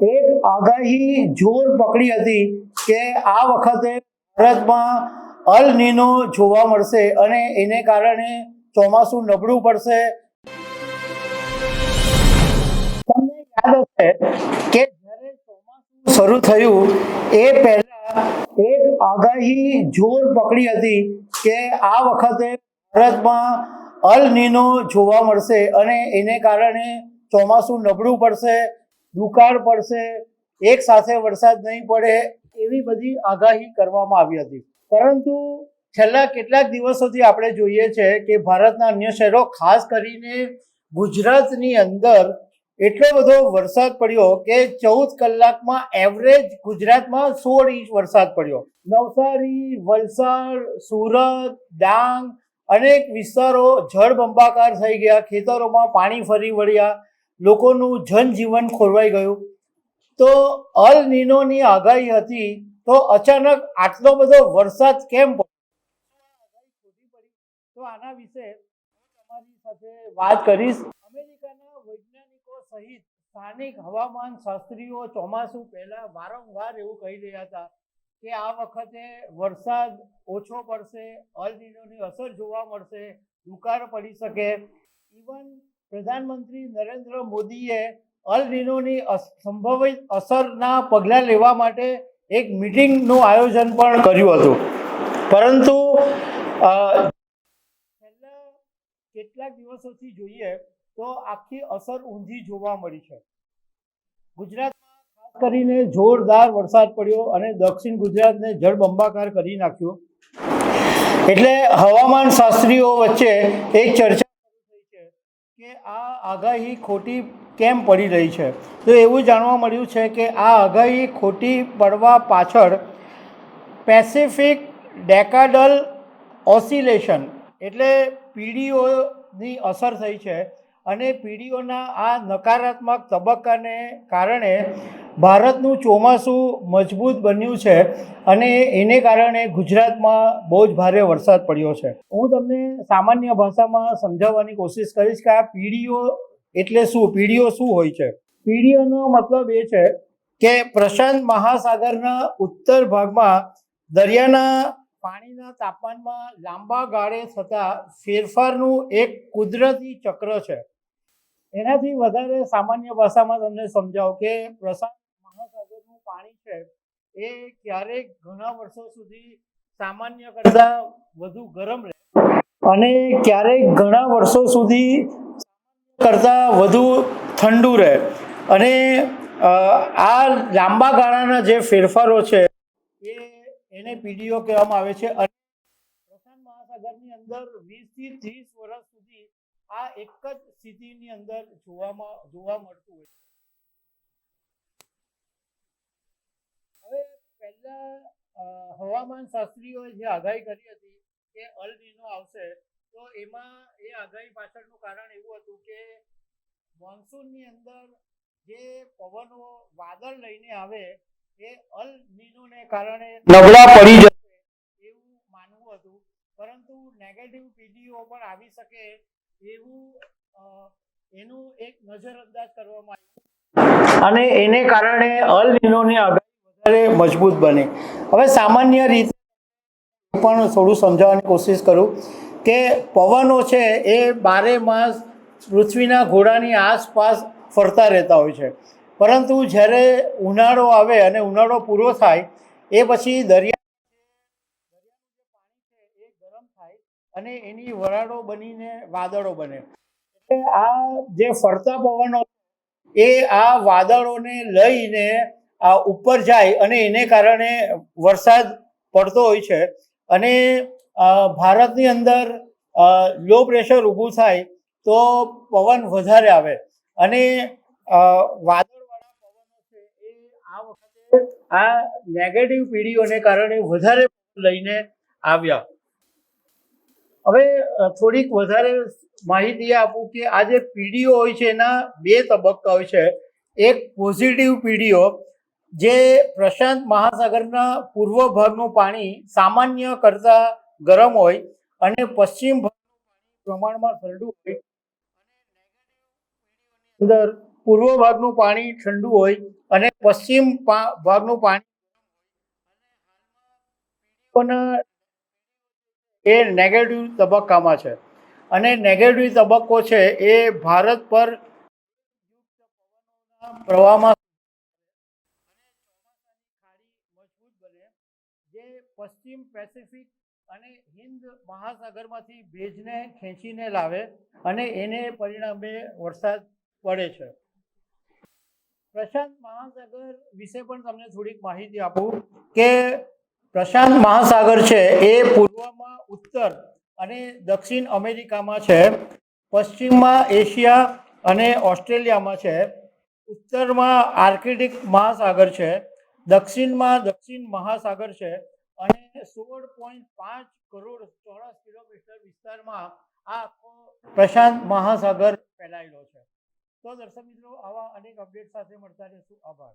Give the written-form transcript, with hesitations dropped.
એક આગાહી જોર પકડી હતી કે આ વખતે ભારતમાં અલ નીનો જોવા મળશે અને એને કારણે ચોમાસું નબળું પડશે. તમને યાદ હશે કે જ્યારે ચોમાસું શરૂ થયું એ પહેલા એક આગાહી જોર પકડી હતી કે આ વખતે ભારતમાં અલ નીનો જોવા મળશે અને એને કારણે ચોમાસું નબળું પડશે, દુકાળ પડશે, એક સાથે વરસાદ નહીં પડે, એવી બધી આગાહી કરવામાં આવી હતી. પરંતુ છેલ્લા કેટલાક દિવસોથી આપણે જોઈએ છે કે ભારતના અન્ય શહેરો, ખાસ કરીને ગુજરાતની અંદર એટલો બધો વરસાદ પડ્યો કે 14 કલાકમાં એવરેજ ગુજરાતમાં 16 ઇંચ વરસાદ પડ્યો. નવસારી, વલસાડ, સુરત, ડાંગ અનેક વિસ્તારો જળબંબાકાર થઈ ગયા, ખેતરોમાં પાણી ફરી વળ્યા, લોકોનું જનજીવન ખોરવાઈ ગયું. તો અલ નીનોની આગાહી હતી, તો અચાનક આટલો બધો વરસાદ કેમ પડ્યો? તો આના વિશે હું તમારી સાથે વાત કરીશ. અમેરિકાના વૈજ્ઞાનિકો સહિત સ્થાનિક હવામાન શાસ્ત્રીઓ ચોમાસું પહેલા વારંવાર એવું કહી રહ્યા હતા કે આ વખતે વરસાદ ઓછો પડશે, અલ નીનોની અસર જોવા મળશે, દુકાળ પડી શકે. ઇવન પ્રધાનમંત્રી નરેન્દ્ર મોદીએ અલ નીનોની સંભવિત અસરના પગલાં લેવા માટે એક મિટિંગનું આયોજન પણ કર્યું હતું. પરંતુ છેલ્લા કેટલાક દિવસોથી જોઈએ તો આખી અસર ઊંધી જોવા મળી છે. ગુજરાતમાં ખાસ કરીને જોરદાર વરસાદ પડ્યો અને દક્ષિણ ગુજરાતને જળબંબાકાર કરી નાખ્યો. એટલે હવામાન શાસ્ત્રીઓ વચ્ચે એક ચર્ચા કે આ આગાહી ખોટી કેમ પડી રહી છે. તો એવું જાણવા મળ્યું છે કે આ આગાહી ખોટી પડવા પાછળ પેસિફિક ડેકાડલ ઓસિલેશન એટલે પીડીઓની અસર થઈ છે અને પીડીઓના આ નકારાત્મક તબક્કાને કારણે ભારતનું ચોમાસું મજબૂત બન્યું છે અને એને કારણે ગુજરાતમાં બહુ જ ભારે વરસાદ પડ્યો છે. હું તમને સામાન્ય ભાષામાં સમજાવવાની કોશિશ કરીશ કે આ પીડીઓ એટલે શું, પીડીઓ શું હોય છે. પીડીઓનો મતલબ એ છે કે પ્રશાંત મહાસાગરના ઉત્તર ભાગમાં દરિયાના પાણીના તાપમાનમાં લાંબા ગાળે થતા ફેરફારનું એક કુદરતી ચક્ર છે. એનાથી વધારે સામાન્ય ભાષામાં તમને સમજાવો કે પ્રશાંત મહાસાગરનું પાણી છે એ ક્યારેક ઘણા વર્ષો સુધી સામાન્ય કરતાં વધુ ગરમ રહે અને ક્યારેક ઘણા વર્ષો સુધી કરતાં વધુ ઠંડુ રહે. અને આ લાંબા ગાળાના જે ફેરફારો છે એને પીડીઓ કહેવામાં આવે છે. અને પ્રશાંત મહાસાગરની અંદર 20 થી 30 વર્ષ સુધી આ એક જ સ્થિતિની અંદર જોવા મળતું હોય. હવે પહેલા હવામાન શાસ્ત્રીઓએ જે આગાહી કરી હતી કે અલ નીનો આવશે, તો એમાં એ આગાહી પાછળનું કારણ એવું હતું કે મોન્સૂનની અંદર જે પવનો વાદળ લઈને આવે એ અલ નીનોને કારણે નબળા પડી જશે એવું માનવું હતું. પરંતુ નેગેટિવ પીડીઓ પણ આવી શકે એવું એનું એક નજરઅંદાજ કરવામાં આવ્યું અને એને કારણે અલ નીનોની આગાહી વધારે મજબૂત બની. હવે સામાન્ય રીતે પણ થોડું સમજાવવાની કોશિશ કરું કે પવનો છે એ 12 માસ પૃથ્વીના ગોળાની આસપાસ ફરતા રહેતા હોય છે. પરંતુ જ્યારે ઉનાળો આવે અને ઉનાળો પૂરો થાય એ પછી દરિયાનું જે પાણી છે એ ગરમ થાય અને એની વરાળો બનીને વાદળો બને. એટલે આ જે ફરતા પવનો એ આ વાદળોને લઈને ઉપર જાય અને એને કારણે વરસાદ પડતો હોય છે. અને ભારતની અંદર લો પ્રેશર ઊભું થાય તો પવન વધારે આવે અને વાદળવાળા પવનો છે એ આ વખતે આ નેગેટિવ પીડીઓને કારણે વધારે લઈને આવ્યા. હવે થોડીક વધારે માહિતી આપું કે આ જે પીડીઓ હોય છે એના 2 તબક્કા હોય છે. એક પોઝિટિવ પીડીઓ જે પ્રશાંત મહાસાગરના પૂર્વ ભાગનું પાણી સામાન્ય કરતાં ગરમ હોય અને પશ્ચિમ ભાગનું પાણી પ્રમાણમાં ઠંડુ હોય અને નેગેટિવ પીડીઓની અંદર પૂર્વ ભાગનું પાણી ઠંડુ હોય અને પશ્ચિમ ભાગનું પાણી એ નેગેટિવ તબક્કામાં છે અને નેગેટિવ તબક્કો છે એ ભારત પર પ્રવાહમાં મજબૂત બને જે પશ્ચિમ પેસિફિક અને હિન્દ મહાસાગરમાંથી ભેજને ખેંચીને લાવે અને એને પરિણામે વરસાદ પડે છે. પ્રશાંત મહાસાગર વિશે પણ તમને થોડીક માહિતી આપું કે પ્રશાંત મહાસાગર છે એ પૂર્વમાં ઉત્તર અને દક્ષિણ અમેરિકામાં છે, પશ્ચિમમાં એશિયા અને ઓસ્ટ્રેલિયામાં છે, ઉત્તરમાં આર્કટિક મહાસાગર છે, દક્ષિણમાં દક્ષિણ મહાસાગર છે અને 16.5 કરોડ ચોરસ કિલોમીટર વિસ્તારમાં આ આખો પ્રશાંત મહાસાગર ફેલાયેલો છે. તો દર્શક મિત્રો, આવા અનેક અપડેટ સાથે મળતા રહેશું. આભાર.